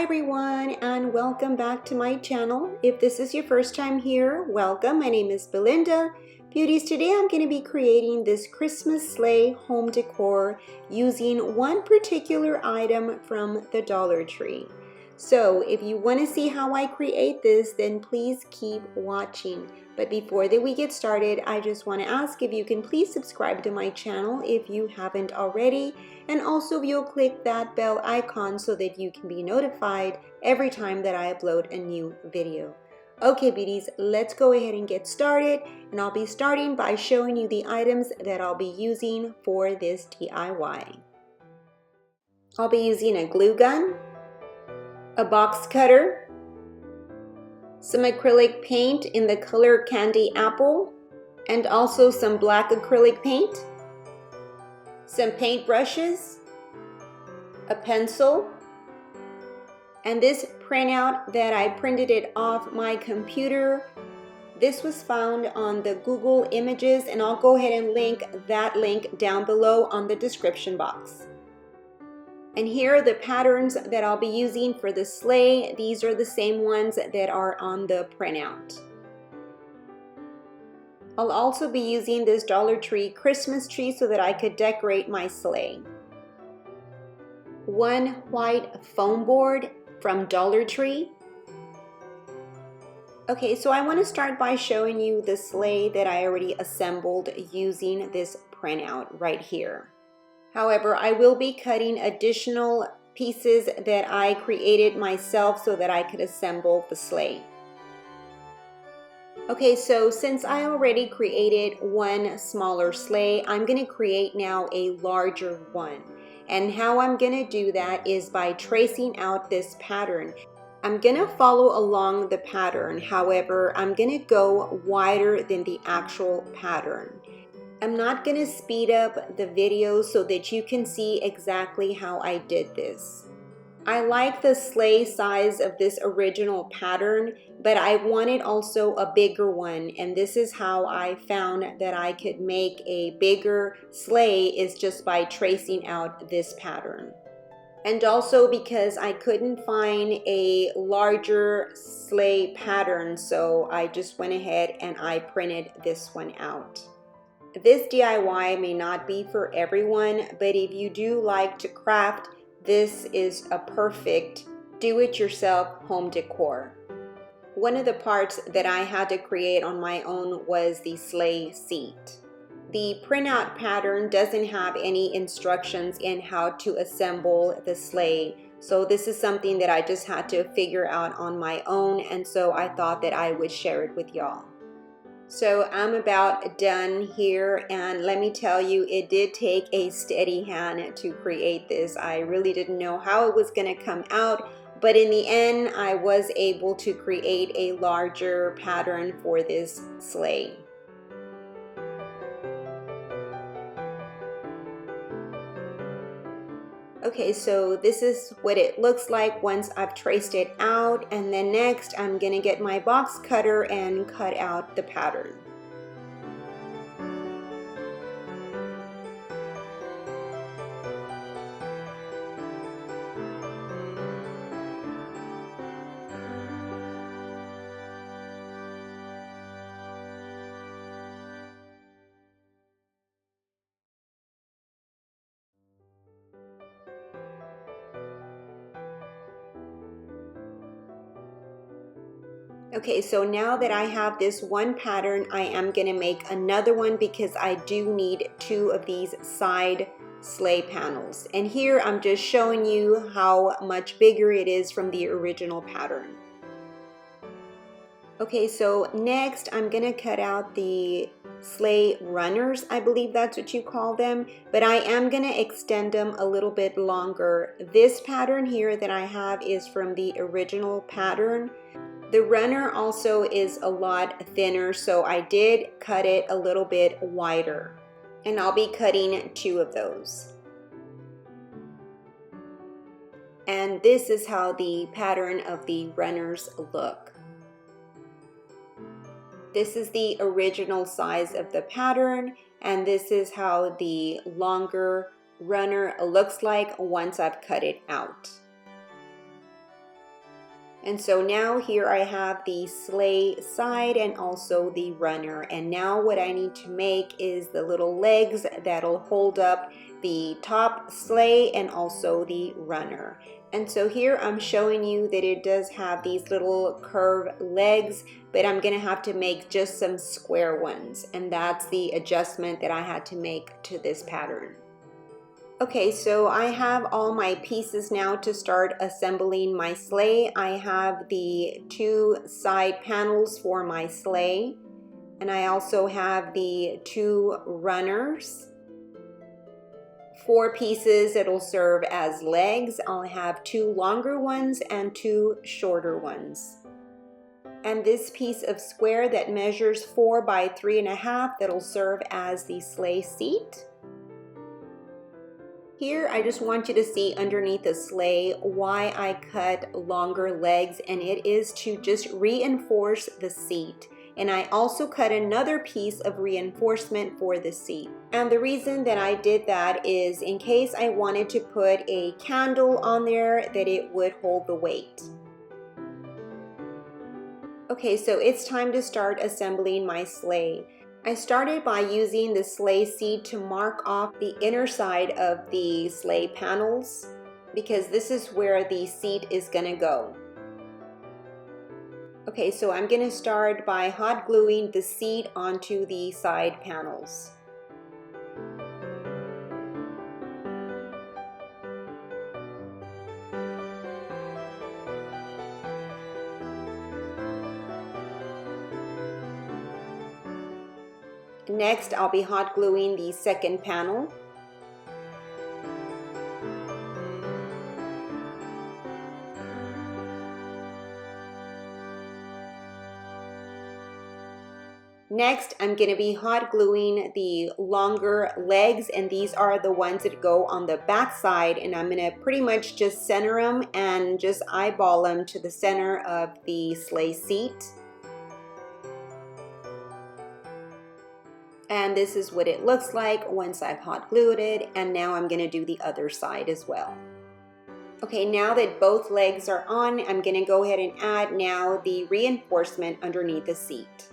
everyone, and welcome back to my channel. If this is your first time here, welcome. My name is Belinda. Beauties, today I'm going to be creating this Christmas sleigh home decor using one particular item from the Dollar Tree. So if you want to see how I create this, then please keep watching. But before that we get started, I just want to ask if you can please subscribe to my channel if you haven't already, and also if you'll click that bell icon so that you can be notified every time that I upload a new video. Okay beauties, let's go ahead and get started, and I'll be starting by showing you the items that I'll be using for this DIY. I'll be using a glue gun, a box cutter, some acrylic paint in the color Candy Apple, and also some black acrylic paint, some paint brushes, a pencil, and this printout that I printed it off my computer. This was found on the Google Images, and I'll go ahead and link that link down below on the description box. And here are the patterns that I'll be using for the sleigh. These are the same ones that are on the printout. I'll also be using this Dollar Tree Christmas tree so that I could decorate my sleigh. One white foam board from Dollar Tree. Okay, so I want to start by showing you the sleigh that I already assembled using this printout right here. However, I will be cutting additional pieces that I created myself so that I could assemble the sleigh. Okay, so since I already created one smaller sleigh, I'm going to create now a larger one. And how I'm going to do that is by tracing out this pattern. I'm going to follow along the pattern, however, I'm going to go wider than the actual pattern. I'm not going to speed up the video so that you can see exactly how I did this. I like the sleigh size of this original pattern, but I wanted also a bigger one, and this is how I found that I could make a bigger sleigh, is just by tracing out this pattern. And also because I couldn't find a larger sleigh pattern, so I just went ahead and I printed this one out. This DIY may not be for everyone, but if you do like to craft, this is a perfect do-it-yourself home decor. One of the parts that I had to create on my own was the sleigh seat. The printout pattern doesn't have any instructions in how to assemble the sleigh, so this is something that I just had to figure out on my own, and so I thought that I would share it with y'all. So I'm about done here, and let me tell you, it did take a steady hand to create this. I really didn't know how it was going to come out, but in the end I was able to create a larger pattern for this sleigh. Okay, so this is what it looks like once I've traced it out, and then next I'm gonna get my box cutter and cut out the pattern. Okay, so now that I have this one pattern, I am going to make another one because I do need two of these side sleigh panels. And here I'm just showing you how much bigger it is from the original pattern. Okay, so next I'm going to cut out the sleigh runners, I believe that's what you call them, but I am going to extend them a little bit longer. This pattern here that I have is from the original pattern. The runner also is a lot thinner, so I did cut it a little bit wider, and I'll be cutting two of those. And this is how the pattern of the runners look. This is the original size of the pattern, and this is how the longer runner looks like once I've cut it out. And so now here I have the sleigh side and also the runner. And now what I need to make is the little legs that'll hold up the top sleigh and also the runner. And so here I'm showing you that it does have these little curved legs, but I'm gonna have to make just some square ones. And that's the adjustment that I had to make to this pattern. Okay, so I have all my pieces now to start assembling my sleigh. I have the 2 side panels for my sleigh, and I also have the 2 runners. 4 pieces that'll serve as legs. I'll have 2 longer ones and 2 shorter ones. And this piece of square that measures 4 by 3.5, that'll serve as the sleigh seat. Here, I just want you to see underneath the sleigh why I cut longer legs, and it is to just reinforce the seat. And I also cut another piece of reinforcement for the seat. And the reason that I did that is in case I wanted to put a candle on there, that it would hold the weight. Okay, so it's time to start assembling my sleigh. I started by using the sleigh seat to mark off the inner side of the sleigh panels because this is where the seat is gonna go. Okay, so I'm gonna start by hot gluing the seat onto the side panels. Next, I'll be hot gluing the second panel. Next, I'm going to be hot gluing the longer legs, and these are the ones that go on the back side, and I'm going to pretty much just center them and just eyeball them to the center of the sleigh seat. And this is what it looks like once I've hot glued it, and now I'm going to do the other side as well. Okay, now that both legs are on, I'm going to go ahead and add now the reinforcement underneath the seat.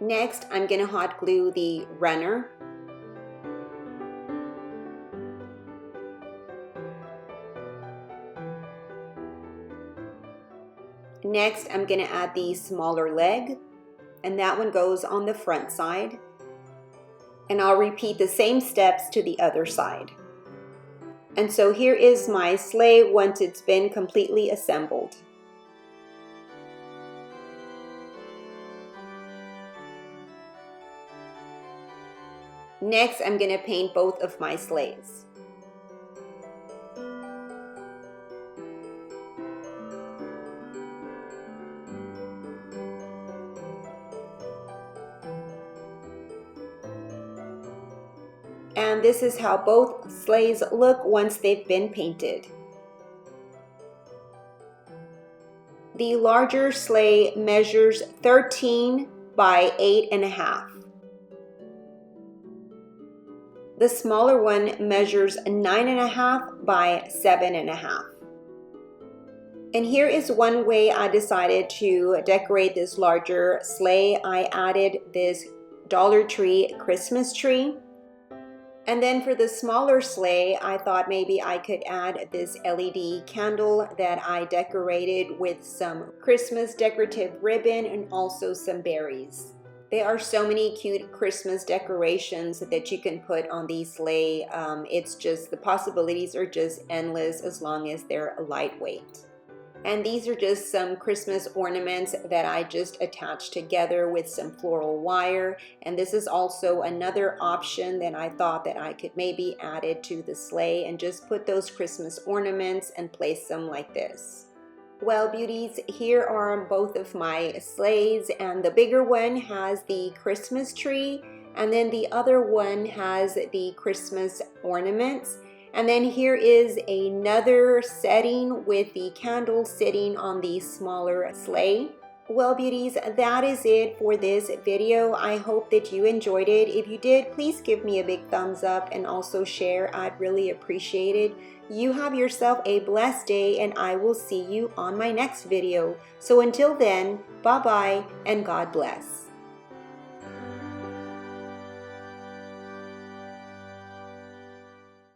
Next, I'm going to hot glue the runner. Next, I'm going to add the smaller leg, and that one goes on the front side. And I'll repeat the same steps to the other side. And so here is my sleigh once it's been completely assembled. Next, I'm going to paint both of my sleighs. And this is how both sleighs look once they've been painted. The larger sleigh measures 13 by 8.5. The smaller one measures 9.5 by 7.5. And here is one way I decided to decorate this larger sleigh. I added this Dollar Tree Christmas tree. And then for the smaller sleigh, I thought maybe I could add this LED candle that I decorated with some Christmas decorative ribbon and also some berries. There are so many cute Christmas decorations that you can put on these sleigh. It's just, the possibilities are just endless as long as they're lightweight. And these are just some Christmas ornaments that I just attached together with some floral wire. And this is also another option that I thought that I could maybe add it to the sleigh and just put those Christmas ornaments and place them like this. Well, beauties, here are both of my sleighs, and the bigger one has the Christmas tree, and then the other one has the Christmas ornaments. And then here is another setting with the candle sitting on the smaller sleigh. Well, beauties, that is it for this video. I hope that you enjoyed it. If you did, please give me a big thumbs up and also share. I'd really appreciate it. You have yourself a blessed day, and I will see you on my next video. So until then, bye-bye and God bless.